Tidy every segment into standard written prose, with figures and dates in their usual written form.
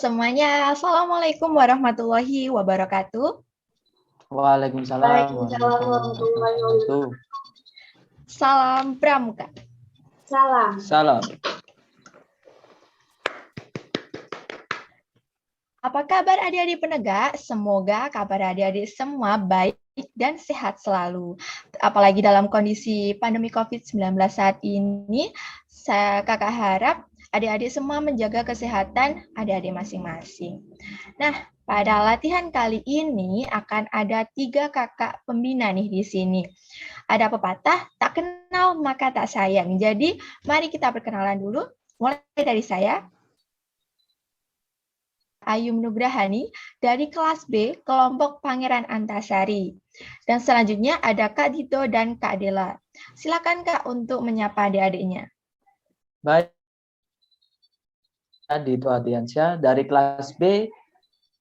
semuanya, Assalamualaikum warahmatullahi wabarakatuh. Waalaikumsalam Waalaikumsalam warahmatullahi wabarakatuh. Salam Pramuka. Salam. Salam. Apa kabar adik-adik penegak? Semoga kabar adik-adik semua baik dan sehat selalu. Apalagi dalam kondisi pandemi COVID-19 saat ini, kakak harap adik-adik semua menjaga kesehatan adik-adik masing-masing. Nah, pada latihan kali ini akan ada 3 kakak pembina nih di sini. Ada pepatah, tak kenal maka tak sayang. Jadi, mari kita perkenalan dulu. Mulai dari saya, Ayu Nugrahani dari kelas B, kelompok Pangeran Antasari. Dan selanjutnya ada Kak Dito dan Kak Dela. Silakan Kak untuk menyapa adik-adiknya. Baik, Dito Adiansyah dari kelas B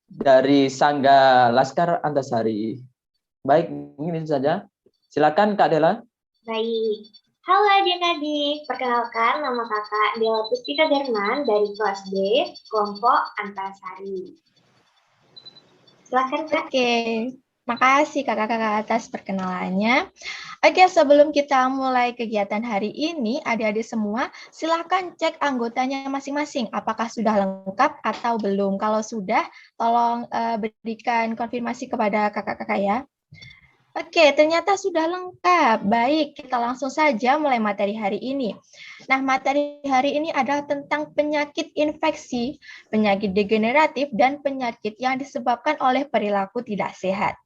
dari Sangga Laskar Antasari. Baik, ini saja. Silakan Kak Dela. Baik. Halo adik-adik, perkenalkan nama kakak Dela Puspita Derman dari kelas B, kelompok Antasari. Silakan Kak. Oke, makasih kakak-kakak atas perkenalannya. Oke, sebelum kita mulai kegiatan hari ini, adik-adik semua silakan cek anggotanya masing-masing. Apakah sudah lengkap atau belum? Kalau sudah, tolong berikan konfirmasi kepada kakak-kakak ya. Oke, ternyata sudah lengkap. Baik, kita langsung saja mulai materi hari ini. Nah, materi hari ini adalah tentang penyakit infeksi, penyakit degeneratif, dan penyakit yang disebabkan oleh perilaku tidak sehat.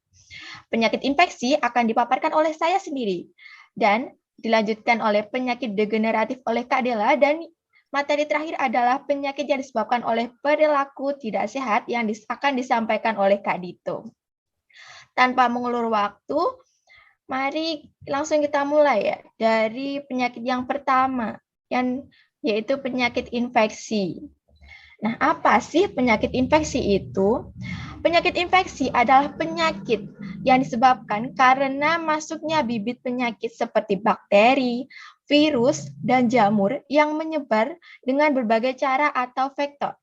Penyakit infeksi akan dipaparkan oleh saya sendiri, dan dilanjutkan oleh penyakit degeneratif oleh Kak Dela, dan materi terakhir adalah penyakit yang disebabkan oleh perilaku tidak sehat yang akan disampaikan oleh Kak Dito. Tanpa mengulur waktu, mari langsung kita mulai ya dari penyakit yang pertama, yaitu penyakit infeksi. Nah, apa sih penyakit infeksi itu? Penyakit infeksi adalah penyakit yang disebabkan karena masuknya bibit penyakit seperti bakteri, virus, dan jamur yang menyebar dengan berbagai cara atau vektor.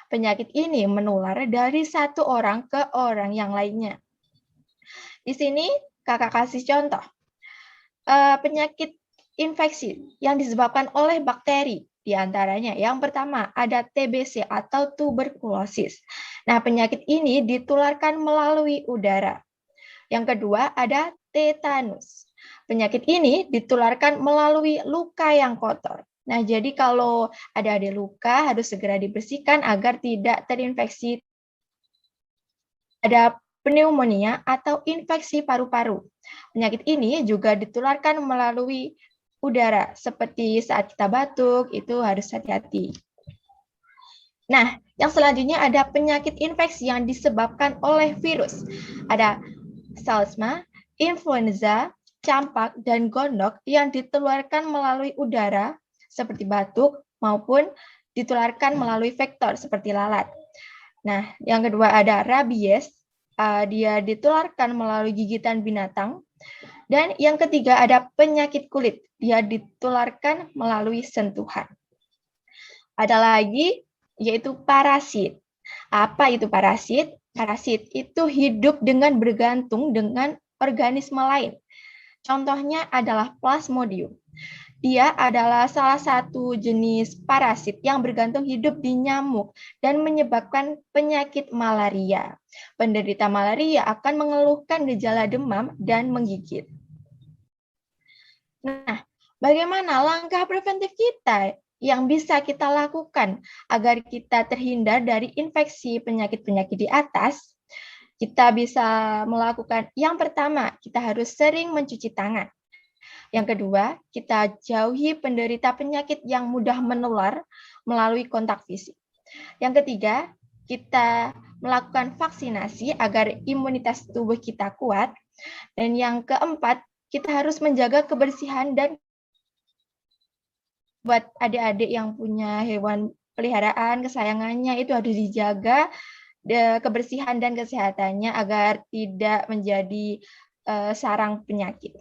Penyakit ini menular dari satu orang ke orang yang lainnya. Di sini kakak kasih contoh. Penyakit infeksi yang disebabkan oleh bakteri. Di antaranya yang pertama ada TBC atau tuberkulosis. Nah, penyakit ini ditularkan melalui udara. Yang kedua ada tetanus. Penyakit ini ditularkan melalui luka yang kotor. Nah, jadi kalau ada luka harus segera dibersihkan agar tidak terinfeksi. Ada pneumonia atau infeksi paru-paru. Penyakit ini juga ditularkan melalui udara, seperti saat kita batuk, itu harus hati-hati. Nah, yang selanjutnya ada penyakit infeksi yang disebabkan oleh virus. Ada salmonella, influenza, campak, dan gondok yang ditularkan melalui udara, seperti batuk, maupun ditularkan melalui vektor, seperti lalat. Nah, yang kedua ada rabies, dia ditularkan melalui gigitan binatang. Dan yang ketiga ada penyakit kulit, dia ditularkan melalui sentuhan. Ada lagi yaitu parasit. Apa itu parasit? Parasit itu hidup dengan bergantung dengan organisme lain. Contohnya adalah Plasmodium. Dia adalah salah satu jenis parasit yang bergantung hidup di nyamuk dan menyebabkan penyakit malaria. Penderita malaria akan mengeluhkan gejala demam dan menggigit. Nah, bagaimana langkah preventif kita yang bisa kita lakukan agar kita terhindar dari infeksi penyakit-penyakit di atas? Kita bisa melakukan yang pertama, kita harus sering mencuci tangan. Yang kedua, kita jauhi penderita penyakit yang mudah menular melalui kontak fisik. Yang ketiga, kita melakukan vaksinasi agar imunitas tubuh kita kuat. Dan yang keempat, kita harus menjaga kebersihan dan buat adik-adik yang punya hewan peliharaan, kesayangannya itu harus dijaga kebersihan dan kesehatannya agar tidak menjadi sarang penyakit.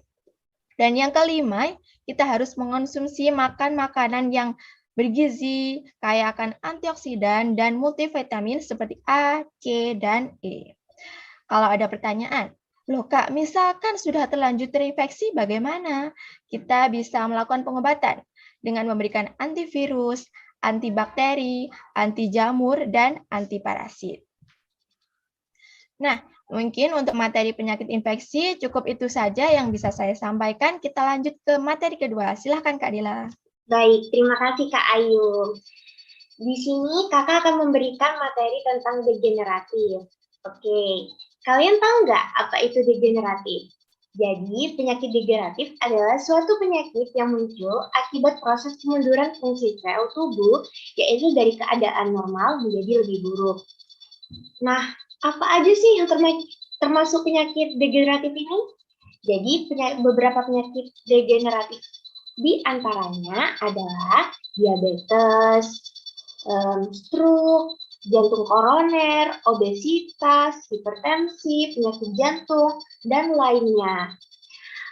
Dan yang kelima, kita harus mengonsumsi makan makanan yang bergizi, kaya akan antioksidan dan multivitamin seperti A, C, dan E. Kalau ada pertanyaan, loh Kak, misalkan sudah terlanjur terinfeksi bagaimana? Kita bisa melakukan pengobatan dengan memberikan antivirus, antibakteri, anti jamur, dan anti parasit. Nah, mungkin untuk materi penyakit infeksi cukup itu saja yang bisa saya sampaikan. Kita lanjut ke materi kedua. Silahkan Kak Dila. Baik, terima kasih Kak Ayu. Di sini kakak akan memberikan materi tentang degeneratif. Oke, kalian tahu nggak apa itu degeneratif? Jadi, penyakit degeneratif adalah suatu penyakit yang muncul akibat proses kemunduran fungsi sel tubuh, yaitu dari keadaan normal menjadi lebih buruk. Nah, apa aja sih yang termasuk penyakit degeneratif ini? Jadi, beberapa penyakit degeneratif di antaranya adalah diabetes, stroke, jantung koroner, obesitas, hipertensi, penyakit jantung, dan lainnya.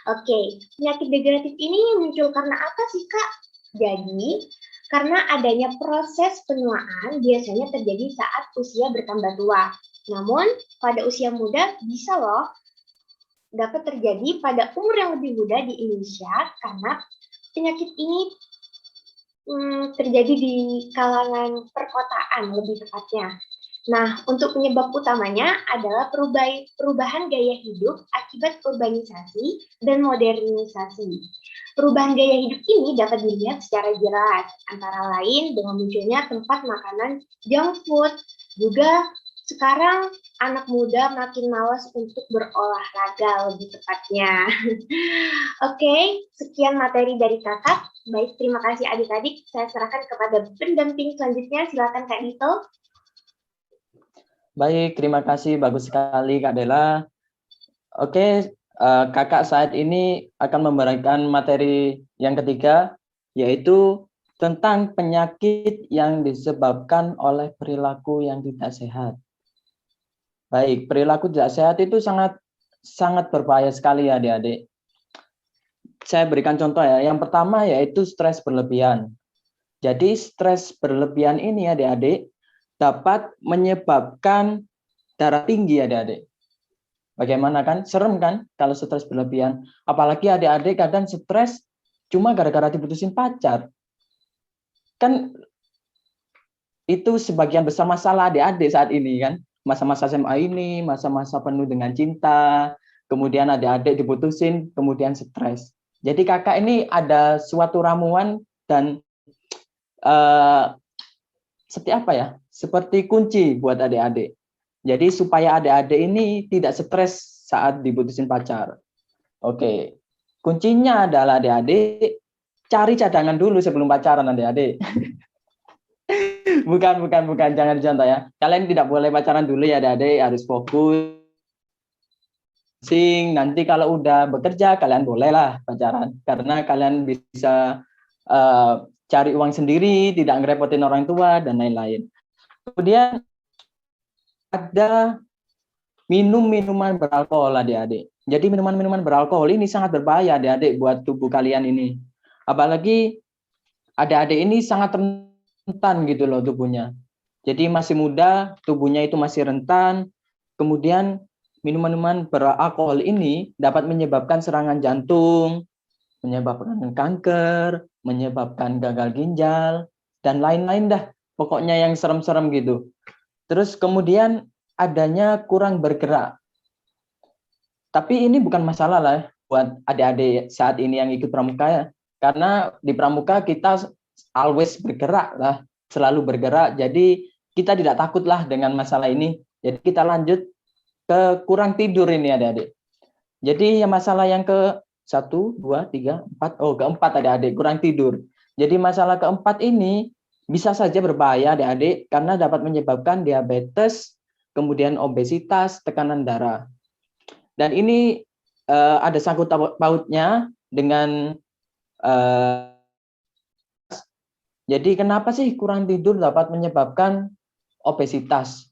Oke, penyakit degeneratif ini muncul karena apa sih, Kak? Jadi, karena adanya proses penuaan biasanya terjadi saat usia bertambah tua. Namun, pada usia muda bisa loh dapat terjadi pada umur yang lebih muda di Indonesia karena penyakit ini terjadi di kalangan perkotaan lebih tepatnya. Nah, untuk penyebab utamanya adalah perubahan gaya hidup akibat urbanisasi dan modernisasi. Perubahan gaya hidup ini dapat dilihat secara jelas, antara lain dengan munculnya tempat makanan junk food. Juga sekarang anak muda makin malas untuk berolahraga lebih tepatnya. Oke, sekian materi dari kakak. Baik, terima kasih adik-adik. Saya serahkan kepada pendamping selanjutnya. Silakan Kak Dito. Baik, terima kasih. Bagus sekali Kak Dela. Oke, kakak saat ini akan memberikan materi yang ketiga, yaitu tentang penyakit yang disebabkan oleh perilaku yang tidak sehat. Baik, perilaku tidak sehat itu sangat berbahaya sekali ya adik-adik. Saya berikan contoh ya. Yang pertama yaitu stres berlebihan. Jadi stres berlebihan ini adik-adik dapat menyebabkan darah tinggi adik-adik. Bagaimana kan? Serem kan kalau stres berlebihan. Apalagi adik-adik kadang stres cuma gara-gara diputusin pacar. Kan itu sebagian besar masalah adik-adik saat ini kan. Masa-masa SMA ini, masa-masa penuh dengan cinta, kemudian adik-adik diputusin, kemudian stres. Jadi kakak ini ada suatu ramuan dan seperti apa ya? Seperti kunci buat adik-adik. Jadi supaya adik-adik ini tidak stres saat diputusin pacar. Oke, kuncinya adalah adik-adik cari cadangan dulu sebelum pacaran adik-adik. Bukan, jangan dicontoh ya. Kalian tidak boleh pacaran dulu ya adik-adik, harus fokus. Nanti kalau udah bekerja kalian bolehlah pacaran karena kalian bisa cari uang sendiri, tidak ngerepotin orang tua dan lain-lain. Kemudian ada minum minuman beralkohol adik-adik. Jadi minuman-minuman beralkohol ini sangat berbahaya adik-adik buat tubuh kalian ini. Apalagi adik-adik ini sangat rentan gitu loh tubuhnya. Jadi masih muda, tubuhnya itu masih rentan. Kemudian minuman-minuman beralkohol ini dapat menyebabkan serangan jantung, menyebabkan kanker, menyebabkan gagal ginjal, dan lain-lain dah. Pokoknya yang serem-serem gitu. Terus kemudian adanya kurang bergerak. Tapi ini bukan masalah lah buat adik-adik saat ini yang ikut pramuka ya. Karena di pramuka kita always bergerak lah, selalu bergerak. Jadi kita tidak takut lah dengan masalah ini. Jadi kita lanjut ke kurang tidur ini adik-adik. Jadi yang masalah yang ke 1, 2, 3, 4. Oh, keempat adik-adik, kurang tidur. Jadi masalah keempat ini bisa saja berbahaya adik-adik karena dapat menyebabkan diabetes, kemudian obesitas, tekanan darah. Dan ini ada sangkut pautnya dengan jadi kenapa sih kurang tidur dapat menyebabkan obesitas?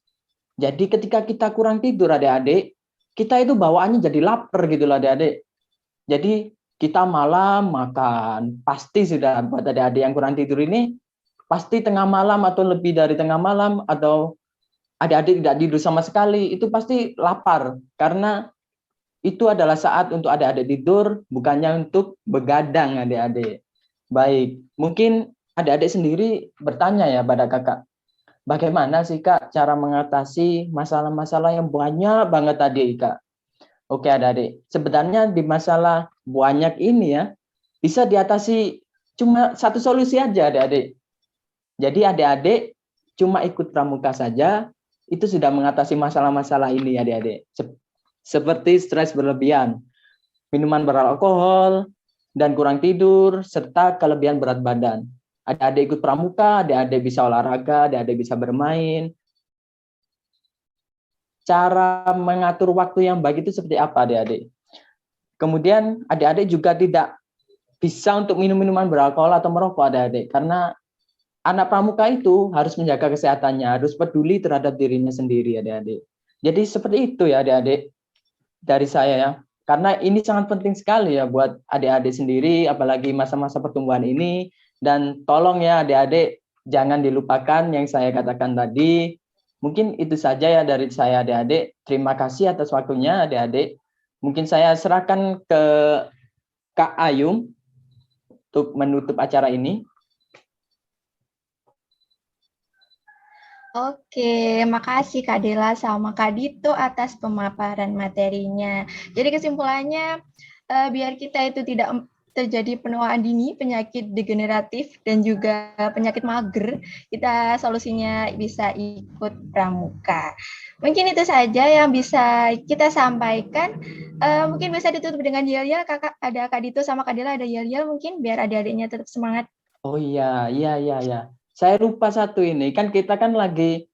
Jadi ketika kita kurang tidur adik-adik, kita itu bawaannya jadi lapar gitu loh adik-adik. Jadi kita malam makan, pasti sudah buat adik-adik yang kurang tidur ini pasti tengah malam atau lebih dari tengah malam, atau adik-adik tidak tidur sama sekali, itu pasti lapar. Karena itu adalah saat untuk adik-adik tidur, bukannya untuk begadang adik-adik. Baik, mungkin adik-adik sendiri bertanya ya pada kakak, bagaimana sih Kak cara mengatasi masalah-masalah yang banyak banget tadi Kak? Oke adik-adik, sebenarnya di masalah banyak ini ya, bisa diatasi cuma satu solusi aja adik-adik. Jadi adik-adik cuma ikut pramuka saja, itu sudah mengatasi masalah-masalah ini adik-adik. Seperti stres berlebihan, minuman beralkohol, dan kurang tidur, serta kelebihan berat badan. Adik-adik ikut pramuka, adik-adik bisa olahraga, adik-adik bisa bermain. Cara mengatur waktu yang baik itu seperti apa adik-adik? Kemudian adik-adik juga tidak bisa untuk minum minuman beralkohol atau merokok adik-adik, karena anak pramuka itu harus menjaga kesehatannya, harus peduli terhadap dirinya sendiri adik-adik. Jadi seperti itu ya adik-adik dari saya ya. Karena ini sangat penting sekali ya buat adik-adik sendiri, apalagi masa-masa pertumbuhan ini. Dan tolong ya adik-adik, jangan dilupakan yang saya katakan tadi. Mungkin itu saja ya dari saya adik-adik. Terima kasih atas waktunya adik-adik. Mungkin saya serahkan ke Kak Ayum untuk menutup acara ini. Oke, makasih Kak Dela sama Kak Dito atas pemaparan materinya. Jadi kesimpulannya, biar kita itu tidak terjadi penuaan dini, penyakit degeneratif, dan juga penyakit mager, kita solusinya bisa ikut pramuka. Mungkin itu saja yang bisa kita sampaikan. Mungkin bisa ditutup dengan yel-yel. Kakak ada Kak Dito sama Kak Dela ada yel-yel mungkin biar adik-adiknya tetap semangat. Oh iya. Saya lupa satu ini, kan kita kan lagi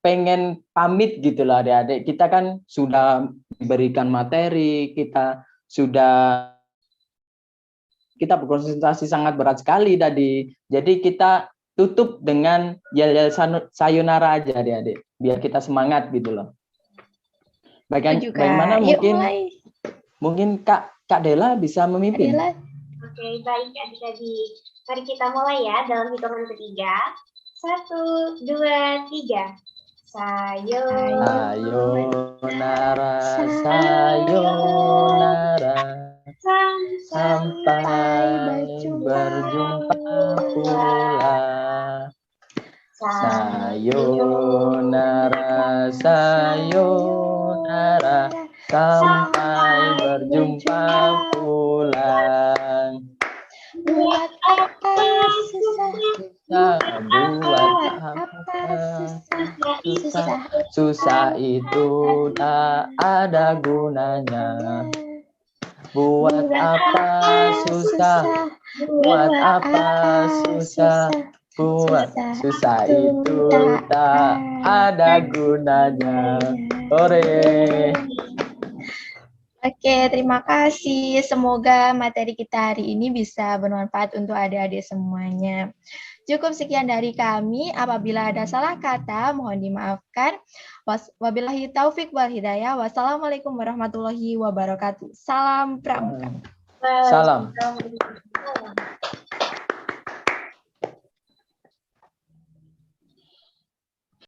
pengen pamit gitu loh adik-adik. Kita kan sudah diberikan materi, kita berkonsentrasi sangat berat sekali tadi. Jadi kita tutup dengan yel-yel sayonara aja adik-adik, biar kita semangat gitu loh. Bagaimana mungkin Kak Dela bisa memimpin? Dela. Oke, baik adik-adik. Mari kita mulai ya dalam hitungan ketiga. 1, 2, 3. Sayonara, sayonara, sampai berjumpa pula. Sayonara, sayonara, sampai berjumpa pulang. Buat apa susah? Buat apa susah itu tak ada gunanya. Buat apa susah? Buat apa susah? Buat susah itu tak ada gunanya. Hore. Oke, terima kasih. Semoga materi kita hari ini bisa bermanfaat untuk adik-adik semuanya. Cukup sekian dari kami. Apabila ada salah kata, mohon dimaafkan. Wabillahi taufik wal hidayah. Wassalamualaikum warahmatullahi wabarakatuh. Salam pramuka. Salam.